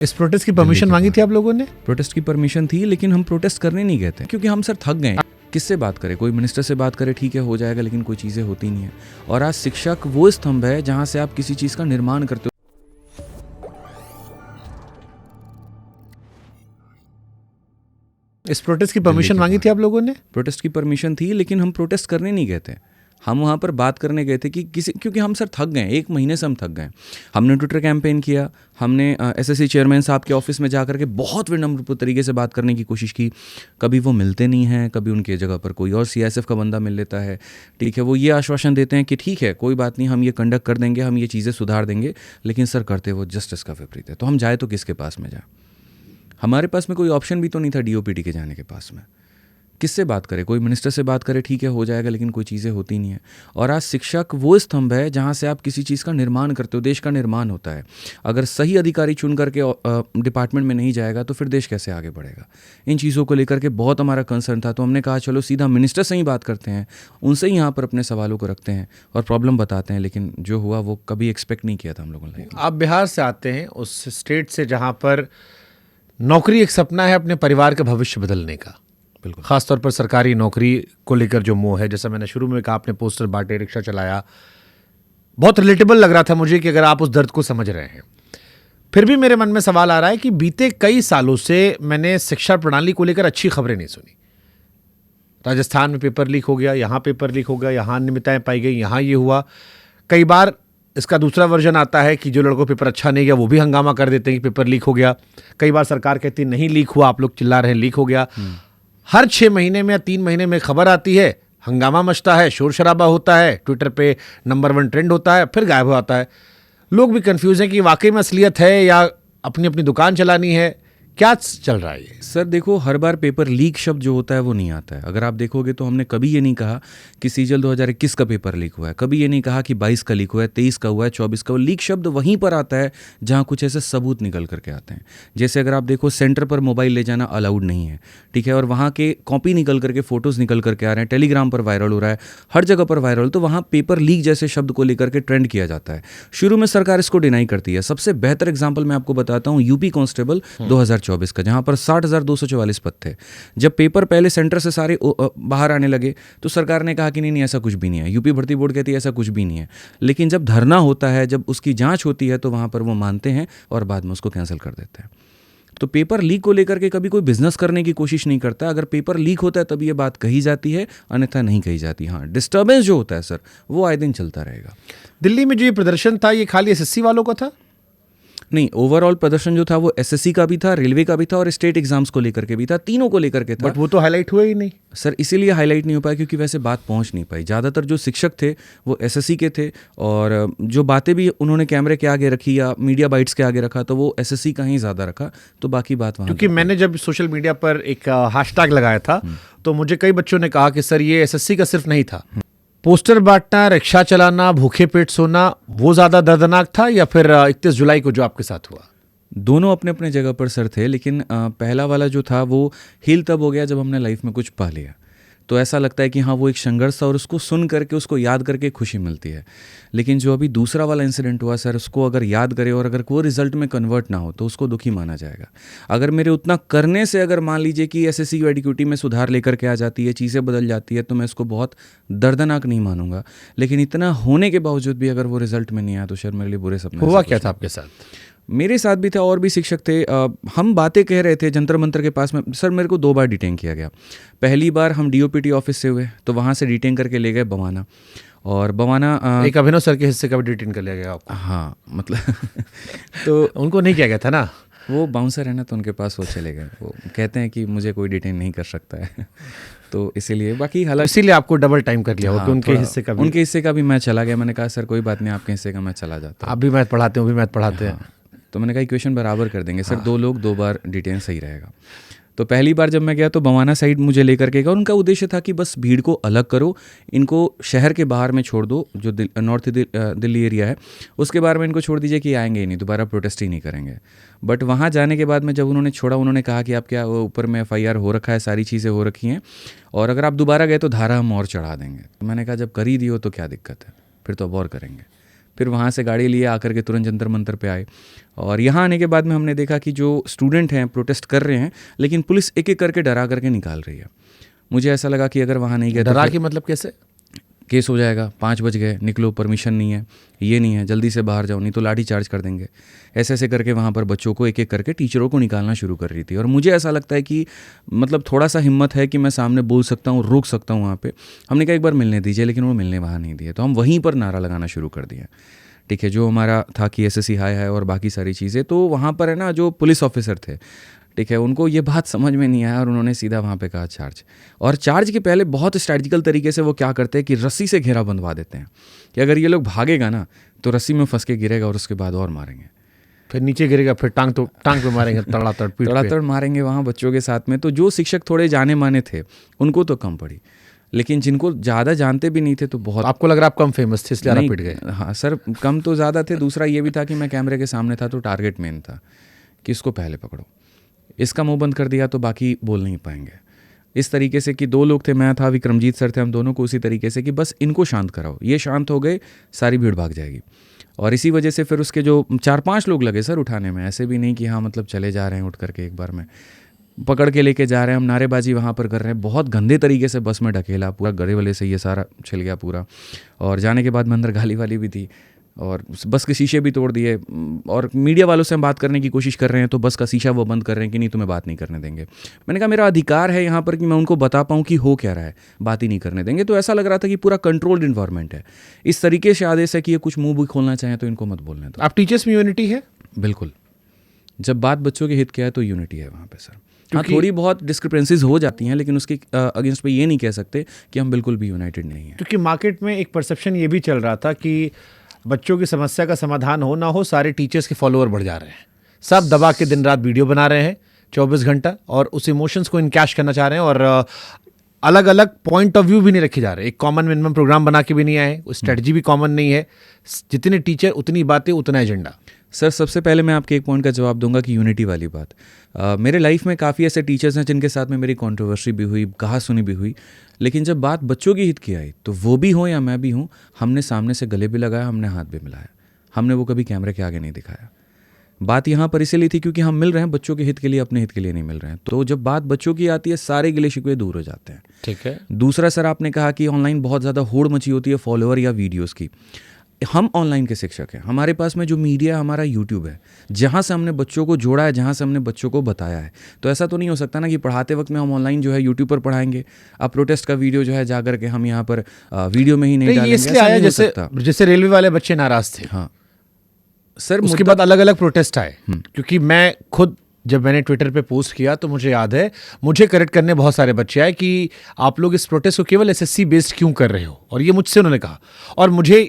इस प्रोटेस्ट की परमिशन मांगी थी आप लोगों ने? प्रोटेस्ट की परमिशन थी, लेकिन हम प्रोटेस्ट करने नहीं गए थे क्योंकि हम सर थक गए। किससे बात करें? कोई मिनिस्टर से बात करे, ठीक है हो जाएगा, लेकिन कोई चीज़ें होती नहीं है। और आज शिक्षक वो स्तंभ है जहाँ से आप किसी चीज़ का निर्माण करते हो। इस प्रोटेस्ट की परमिशन मांगी थी आप लोगों ने? प्रोटेस्ट की परमिशन थी, लेकिन हम प्रोटेस्ट करने नहीं गए थे। हम वहाँ पर बात करने गए थे कि क्योंकि हम सर थक गए, 1 महीने से हम थक गए। हमने ट्विटर कैंपेन किया, हमने एसएससी चेयरमैन साहब के ऑफिस में जा करके बहुत विनम्र तरीके से बात करने की कोशिश की। कभी वो मिलते नहीं हैं, कभी उनके जगह पर कोई और सीआईएसएफ का बंदा मिल लेता है। ठीक है, वो ये आश्वासन देते हैं कि ठीक है कोई बात नहीं, हम ये कंडक्ट कर देंगे, हम ये चीज़ें सुधार देंगे, लेकिन सर करते वो जस्टिस का विपरीत है। तो हम जाए तो किसके पास में जाए? हमारे पास में कोई ऑप्शन भी तो नहीं था डीओपीटी के जाने के पास में। किससे बात करें? कोई मिनिस्टर से बात करे, ठीक है हो जाएगा, लेकिन कोई चीज़ें होती नहीं है। और आज शिक्षक वो स्तंभ है जहाँ से आप किसी चीज़ का निर्माण करते हो, देश का निर्माण होता है। अगर सही अधिकारी चुन करके डिपार्टमेंट में नहीं जाएगा तो फिर देश कैसे आगे बढ़ेगा? इन चीज़ों को लेकर के बहुत हमारा कंसर्न था। तो हमने कहा चलो सीधा मिनिस्टर से ही बात करते हैं, उनसे ही यहाँ पर अपने सवालों को रखते हैं और प्रॉब्लम बताते हैं। लेकिन जो हुआ वो कभी एक्सपेक्ट नहीं किया था हम लोगों ने। आप बिहार से आते हैं, उस स्टेट से जहाँ पर नौकरी एक सपना है, अपने परिवार का भविष्य बदलने का। बिल्कुल। खासतौर पर सरकारी नौकरी को लेकर जो मोह है, जैसा मैंने शुरू में कहा, आपने पोस्टर बांटे, रिक्शा चलाया, बहुत रिलेटेबल लग रहा था मुझे कि अगर आप उस दर्द को समझ रहे हैं। फिर भी मेरे मन में सवाल आ रहा है कि बीते कई सालों से मैंने शिक्षा प्रणाली को लेकर अच्छी खबरें नहीं सुनी। राजस्थान में पेपर लीक हो गया, यहाँ पेपर लीक हो गया, यहाँ अनियमितताएं पाई गई, यहाँ ये हुआ। कई बार इसका दूसरा वर्जन आता है कि जो लड़कों पेपर अच्छा नहीं गया वो भी हंगामा कर देते हैं कि पेपर लीक हो गया। कई बार सरकार कहती है नहीं लीक हुआ, आप लोग चिल्ला रहे हैं लीक हो गया। हर 6 महीने में या 3 महीने में खबर आती है, हंगामा मचता है, शोर शराबा होता है, ट्विटर पे नंबर 1 ट्रेंड होता है, फिर गायब हो जाता है। लोग भी कंफ्यूज हैं कि वाकई में असलियत है या अपनी अपनी दुकान चलानी है, क्या चल रहा है ये? सर देखो, हर बार पेपर लीक शब्द जो होता है वो नहीं आता है। अगर आप देखोगे तो हमने कभी ये नहीं कहा कि सीजल 2021 का पेपर लीक हुआ है, कभी ये नहीं कहा कि 22 का लीक हुआ है, 23 का हुआ है, 24 का। लीक शब्द वहीं पर आता है जहाँ कुछ ऐसे सबूत निकल करके आते हैं। जैसे अगर आप देखो, सेंटर पर मोबाइल ले जाना अलाउड नहीं है, ठीक है, और वहाँ के कॉपी निकल करके फोटोज़ निकल करके आ रहे हैं, टेलीग्राम पर वायरल हो रहा है, हर जगह पर वायरल, तो वहाँ पेपर लीक जैसे शब्द को लेकर के ट्रेंड किया जाता है। शुरू में सरकार इसको डिनाई करती है। सबसे बेहतर एग्जाम्पल मैं आपको बताता हूँ, यूपी कांस्टेबल 2024 का, जहाँ पर 60,244 पद थे। जब पेपर पहले सेंटर से सारे बाहर आने लगे तो सरकार ने कहा कि नहीं ऐसा कुछ भी नहीं है। यूपी भर्ती बोर्ड कहती है ऐसा कुछ भी नहीं है। लेकिन जब धरना होता है, जब उसकी जांच होती है, तो वहां पर वो मानते हैं और बाद में उसको कैंसिल कर देते हैं। तो पेपर लीक को लेकर के कभी कोई बिजनेस करने की कोशिश नहीं करता। अगर पेपर लीक होता है तब ये बात कही जाती है, अन्यथा नहीं कही जाती। हाँ, डिस्टर्बेंस जो होता है सर वो आए दिन चलता रहेगा। दिल्ली में जो ये प्रदर्शन था, ये खाली एसएससी वालों का था? नहीं, ओवरऑल प्रदर्शन जो था वो एसएससी का भी था, रेलवे का भी था और स्टेट एग्जाम्स को लेकर के भी था, तीनों को लेकर के था। बट वो तो हाईलाइट हुआ ही नहीं सर, इसीलिए हाईलाइट नहीं हो पाया क्योंकि वैसे बात पहुंच नहीं पाई। ज़्यादातर जो शिक्षक थे वो एसएससी के थे और जो बातें भी उन्होंने कैमरे के आगे रखी या मीडिया बाइट्स के आगे रखा तो वो एसएससी का ही ज़्यादा रखा। तो बाकी बात वहाँ, क्योंकि मैंने जब सोशल मीडिया पर एक हैशटैग लगाया था तो मुझे कई बच्चों ने कहा कि सर ये एसएससी का सिर्फ नहीं था, पोस्टर बांटना, रिक्शा चलाना, भूखे पेट सोना, वो ज़्यादा दर्दनाक था, या फिर 31 जुलाई को जो आपके साथ हुआ? दोनों अपने अपने जगह पर सर थे। लेकिन पहला वाला जो था वो हील तब हो गया जब हमने लाइफ में कुछ पा लिया। तो ऐसा लगता है कि हाँ वो एक संघर्ष था और उसको सुन करके, उसको याद करके खुशी मिलती है। लेकिन जो अभी दूसरा वाला इंसिडेंट हुआ सर, उसको अगर याद करे और अगर वो रिजल्ट में कन्वर्ट ना हो तो उसको दुखी माना जाएगा। अगर मेरे उतना करने से अगर मान लीजिए कि एसएससी एडीक्यूटी में सुधार लेकर के आ जाती है, चीज़ें बदल जाती है, तो मैं इसको बहुत दर्दनाक नहीं मानूंगा। लेकिन इतना होने के बावजूद भी अगर वो रिजल्ट में नहीं आया तो सर मेरे लिए बुरे सपने। हुआ क्या था आपके साथ? मेरे साथ भी था और भी शिक्षक थे। हम बातें कह रहे थे जंतर मंतर के पास में। सर मेरे को 2 बार डिटेन किया गया। पहली बार हम डीओपीटी ऑफिस से हुए तो वहाँ से डिटेन करके ले गए बवाना, और बवाना एक अभिनव सर के हिस्से का भी डिटेन कर लिया गया आपको? हाँ, मतलब तो उनको नहीं किया गया था ना, वो बाउंसर है ना, तो उनके पास वो चले गए। वो कहते हैं कि मुझे कोई डिटेन नहीं कर सकता है तो इसीलिए, बाकी हालांकि इसीलिए आपको डबल टाइम कर लिया। हाँ, कि उनके हिस्से का भी, उनके हिस्से का भी मैं चला गया। मैंने कहा सर कोई बात नहीं, आपके हिस्से का मैं चला जाता हूँ। आप भी मैथ पढ़ाते हैं, वो भी मैथ पढ़ाते हैं। तो मैंने कहा इक्वेशन बराबर कर देंगे सर, 2 लोग 2 बार डिटेन सही रहेगा। तो पहली बार जब मैं गया तो बवाना साइड मुझे लेकर के गया। उनका उद्देश्य था कि बस भीड़ को अलग करो, इनको शहर के बाहर में छोड़ दो, जो नॉर्थ दिल्ली एरिया है उसके बारे में इनको छोड़ दीजिए कि आएंगे ही नहीं, दोबारा प्रोटेस्ट ही नहीं करेंगे। बट वहाँ जाने के बाद में जब उन्होंने छोड़ा, उन्होंने कहा कि आप क्या ऊपर में एफआईआर हो रखा है, सारी चीज़ें हो रखी हैं, और अगर आप दोबारा गए तो धारा हम और चढ़ा देंगे। तो मैंने कहा जब कर ही दियो तो क्या दिक्कत है, फिर तो अब और करेंगे। फिर वहाँ से गाड़ी लिए आकर के तुरंत जंतर मंतर पे आए। और यहाँ आने के बाद में हमने देखा कि जो स्टूडेंट हैं प्रोटेस्ट कर रहे हैं, लेकिन पुलिस एक एक करके डरा करके निकाल रही है। मुझे ऐसा लगा कि अगर वहाँ नहीं गए तो डरा के मतलब कैसे? केस हो जाएगा, 5 बज गए, निकलो, परमिशन नहीं है, ये नहीं है, जल्दी से बाहर जाओ नहीं तो लाठी चार्ज कर देंगे। ऐसे ऐसे करके वहाँ पर बच्चों को एक एक करके टीचरों को निकालना शुरू कर रही थी। और मुझे ऐसा लगता है कि मतलब थोड़ा सा हिम्मत है कि मैं सामने बोल सकता हूँ, रोक सकता हूँ वहाँ पे। हमने कहा एक बार मिलने दीजिए, लेकिन वो मिलने वहाँ नहीं दिए, तो हम वहीं पर नारा लगाना शुरू कर दिया। ठीक है, जो हमारा था कि SSC हाई है और बाकी सारी चीज़ें, तो वहाँ पर है ना जो पुलिस ऑफिसर थे, ठीक है, उनको ये बात समझ में नहीं आया और उन्होंने सीधा वहाँ पे कहा चार्ज। और चार्ज के पहले बहुत स्ट्रैटेजिकल तरीके से वो क्या करते हैं कि रस्सी से घेरा बंधवा देते हैं कि अगर ये लोग भागेगा ना तो रस्सी में फंस के गिरेगा और उसके बाद और मारेंगे, फिर नीचे गिरेगा, फिर टांग पे मारेंगे, तड़ातड़ पीठ पे। तड़ातड़ मारेंगे वहाँ बच्चों के साथ में। तो जो शिक्षक थोड़े जाने माने थे उनको तो कम पड़ी, लेकिन जिनको ज़्यादा जानते भी नहीं थे तो बहुत। आपको लग रहा है आप कम फेमस थे इसलिए आप पिट गए? हाँ सर, कम तो ज़्यादा थे। दूसरा ये भी था कि मैं कैमरे के सामने था तो टारगेट मेन था कि इसको पहले पकड़ो, इसका मुंह बंद कर दिया तो बाकी बोल नहीं पाएंगे। इस तरीके से कि 2 लोग थे, मैं था, विक्रमजीत सर थे, हम दोनों को उसी तरीके से कि बस इनको शांत कराओ, ये शांत हो गए सारी भीड़ भाग जाएगी। और इसी वजह से फिर उसके जो 4-5 लोग लगे सर उठाने में, ऐसे भी नहीं कि हाँ मतलब चले जा रहे हैं उठ करके एक बार में, पकड़ के लेके जा रहे हैं, हम नारेबाजी वहाँ पर कर रहे हैं, बहुत गंदे तरीके से बस में ढकेला, पूरा गले वाले से ये सारा छिल गया पूरा। और जाने के बाद में अंदर गाली वाली भी थी और बस के शीशे भी तोड़ दिए। और मीडिया वालों से हम बात करने की कोशिश कर रहे हैं तो बस का शीशा वो बंद कर रहे हैं कि नहीं तुम्हें बात नहीं करने देंगे। मैंने कहा मेरा अधिकार है यहाँ पर कि मैं उनको बता पाऊँ कि हो क्या रहा है, बात ही नहीं करने देंगे। तो ऐसा लग रहा था कि पूरा कंट्रोल्ड इन्वायरमेंट है। इस तरीके से आदेश है कि ये कुछ मुंह भी खोलना चाहें तो इनको मत बोलने दो। आप टीचर्स में यूनिटी है? बिल्कुल, जब बात बच्चों के हित की है तो यूनिटी है वहाँ पे सर। हाँ, थोड़ी बहुत डिस्क्रिपेंसीज हो जाती हैं, लेकिन उसके अगेंस्ट पे ये नहीं कह सकते कि हम बिल्कुल भी यूनाइटेड नहीं हैं। क्योंकि मार्केट में एक परसेप्शन ये भी चल रहा था कि बच्चों की समस्या का समाधान हो ना हो, सारे टीचर्स के फॉलोअर बढ़ जा रहे हैं, सब दबा के दिन रात वीडियो बना रहे हैं 24 घंटा और उस इमोशंस को इनकैश करना चाह रहे हैं और अलग अलग पॉइंट ऑफ व्यू भी नहीं रखे जा रहे। एक कॉमन मिनिमम प्रोग्राम बना के भी नहीं आए, स्ट्रेटजी भी कॉमन नहीं है, जितने टीचर उतनी बातें उतना एजेंडा। सर सबसे पहले मैं आपके एक पॉइंट का जवाब दूंगा कि यूनिटी वाली बात, मेरे लाइफ में काफ़ी ऐसे टीचर्स हैं जिनके साथ में मेरी कंट्रोवर्सी भी हुई, कहा सुनी भी हुई, लेकिन जब बात बच्चों की हित की आई तो वो भी हों या मैं भी हूँ, हमने सामने से गले भी लगाया, हमने हाथ भी मिलाया, हमने वो कभी कैमरे के आगे नहीं दिखाया। बात यहाँ पर इसीलिए थी क्योंकि हम मिल रहे हैं बच्चों के हित के लिए, अपने हित के लिए नहीं मिल रहे हैं। तो जब बात बच्चों की आती है सारे गिले शिकवे दूर हो जाते हैं। ठीक है। दूसरा सर आपने कहा कि ऑनलाइन बहुत ज़्यादा होड़ मची होती है फॉलोअर या वीडियोज़ की। हम ऑनलाइन के शिक्षक हैं, हमारे पास में जो मीडिया है हमारा यूट्यूब है, जहाँ से हमने बच्चों को जोड़ा है, जहाँ से हमने बच्चों को बताया है। तो ऐसा तो नहीं हो सकता ना कि पढ़ाते वक्त में हम ऑनलाइन जो है यूट्यूब पर पढ़ाएंगे, अब प्रोटेस्ट का वीडियो जो है जाकर के हम यहाँ पर वीडियो में ही नहीं डालेंगे। इसलिए आया जैसे रेलवे वाले बच्चे नाराज थे। हाँ सर, उसके बाद अलग अलग प्रोटेस्ट आए, क्योंकि मैं खुद जब मैंने ट्विटर पे पोस्ट किया तो मुझे याद है मुझे करेक्ट करने बहुत सारे बच्चे आए कि आप लोग इस प्रोटेस्ट को केवल SSC बेस्ड क्यों कर रहे हो, और ये मुझसे उन्होंने कहा। और मुझे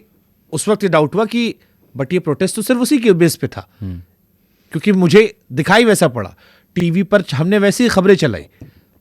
उस वक्त ये डाउट हुआ कि बट ये प्रोटेस्ट तो सिर्फ उसी के बेस पे था, क्योंकि मुझे दिखाई वैसा पड़ा, टीवी पर हमने वैसी खबरें चलाई।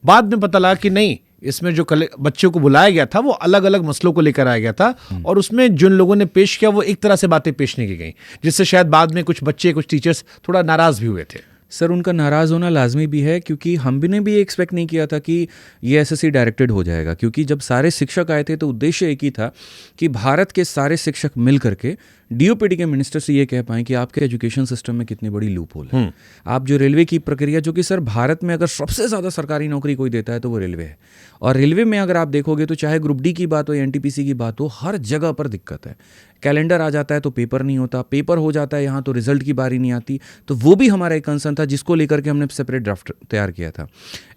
बाद में पता लगा कि नहीं, इसमें जो बच्चों को बुलाया गया था वो अलग अलग मसलों को लेकर आया गया था, और उसमें जिन लोगों ने पेश किया वो एक तरह से बातें पेश नहीं की गई, जिससे शायद बाद में कुछ बच्चे, कुछ टीचर्स थोड़ा नाराज भी हुए थे। सर उनका नाराज़ होना लाजमी भी है, क्योंकि हम भी ने भी एक्सपेक्ट नहीं किया था कि ये SSC डायरेक्टेड हो जाएगा। क्योंकि जब सारे शिक्षक आए थे तो उद्देश्य एक ही था कि भारत के सारे शिक्षक मिल करके DOPD के मिनिस्टर से ये कह पाएं कि आपके एजुकेशन सिस्टम में कितनी बड़ी लूप होल है। आप जो रेलवे की प्रक्रिया, जो कि सर भारत में अगर सबसे ज़्यादा सरकारी नौकरी कोई देता है तो वो रेलवे है, और रेलवे में अगर आप देखोगे तो चाहे ग्रुप D की बात हो या NTPC की बात हो, हर जगह पर दिक्कत है। कैलेंडर आ जाता है तो पेपर नहीं होता, पेपर हो जाता है यहाँ तो रिजल्ट की बारी नहीं आती। तो वो भी हमारा एक कंसर्न था जिसको लेकर के हमने सेपरेट ड्राफ्ट तैयार किया था।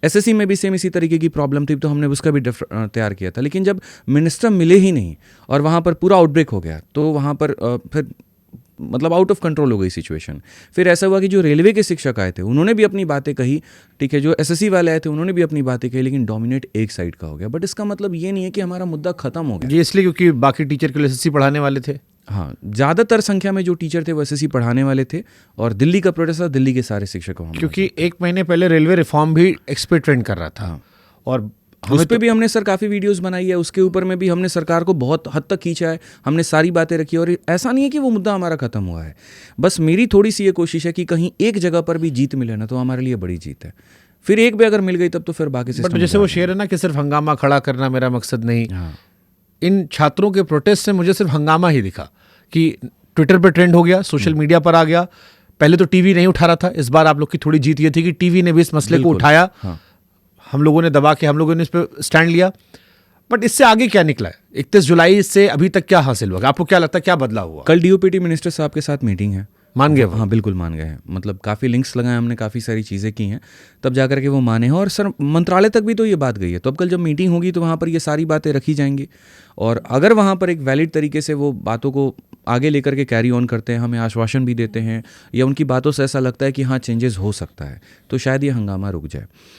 SSC में भी सेम इसी तरीके की प्रॉब्लम थी तो हमने उसका भी तैयार किया था। लेकिन जब मिनिस्टर मिले ही नहीं और वहाँ पर पूरा आउटब्रेक हो गया तो वहाँ पर फिर मतलब आउट ऑफ कंट्रोल हो गई सिचुएशन। फिर ऐसा हुआ कि जो रेलवे के शिक्षक आए थे उन्होंने भी अपनी बातें कही, ठीक है, जो SSC वाले आए थे उन्होंने भी अपनी बातें कही, लेकिन डोमिनेट एक साइड का हो गया। बट इसका मतलब ये नहीं है कि हमारा मुद्दा खत्म हो गया। ये इसलिए क्योंकि बाकी टीचर के लिए SSC पढ़ाने वाले थे। हाँ, ज़्यादातर संख्या में जो टीचर थे वो SSC पढ़ाने वाले थे, और दिल्ली का प्रोटेस्ट था, दिल्ली के सारे शिक्षकों, क्योंकि 1 महीने पहले रेलवे रिफॉर्म भी एक्सपर्ट ट्रेंड कर रहा था, और उस पर भी हमने सर काफ़ी वीडियोस बनाई है, उसके ऊपर में भी हमने सरकार को बहुत हद तक खींचा है, हमने सारी बातें रखी। और ऐसा नहीं है कि वो मुद्दा हमारा खत्म हुआ है, बस मेरी थोड़ी सी ये कोशिश है कि कहीं एक जगह पर भी जीत मिले ना तो हमारे लिए बड़ी जीत है। फिर एक भी अगर मिल गई तब तो फिर बाकी सिस्टम। जैसे वो शेर है ना कि सिर्फ हंगामा खड़ा करना मेरा मकसद नहीं। इन छात्रों के प्रोटेस्ट से मुझे सिर्फ हंगामा ही दिखा कि ट्विटर पे ट्रेंड हो गया, सोशल मीडिया पर आ गया। पहले तो टीवी नहीं उठा रहा था, इस बार आप लोग की थोड़ी जीत ये थी कि टीवी ने भी इस मसले को बिल्कुल, उठाया। हाँ। हम लोगों ने दबा के, हम लोगों ने इस पर स्टैंड लिया। बट इससे आगे क्या निकला है? 31 जुलाई से अभी तक क्या हासिल हुआ? आपको क्या लगता है क्या बदलाव हुआ? कल डीओपीटी मिनिस्टर साहब के साथ मीटिंग है। मान गए वो? हाँ बिल्कुल मान गए हैं। मतलब काफ़ी लिंक्स लगाए हमने, काफ़ी सारी चीज़ें की हैं, तब जाकर के वो माने हैं। और सर मंत्रालय तक भी तो ये बात गई है। तो अब कल जब मीटिंग होगी तो वहाँ पर ये सारी बातें रखी जाएंगी, और अगर वहाँ पर एक वैलिड तरीके से वो बातों को आगे लेकर के कैरी ऑन करते हैं, हमें आश्वासन भी देते हैं, या उनकी बातों से ऐसा लगता है कि हाँ चेंजेस हो सकता है, तो शायद ये हंगामा रुक जाए।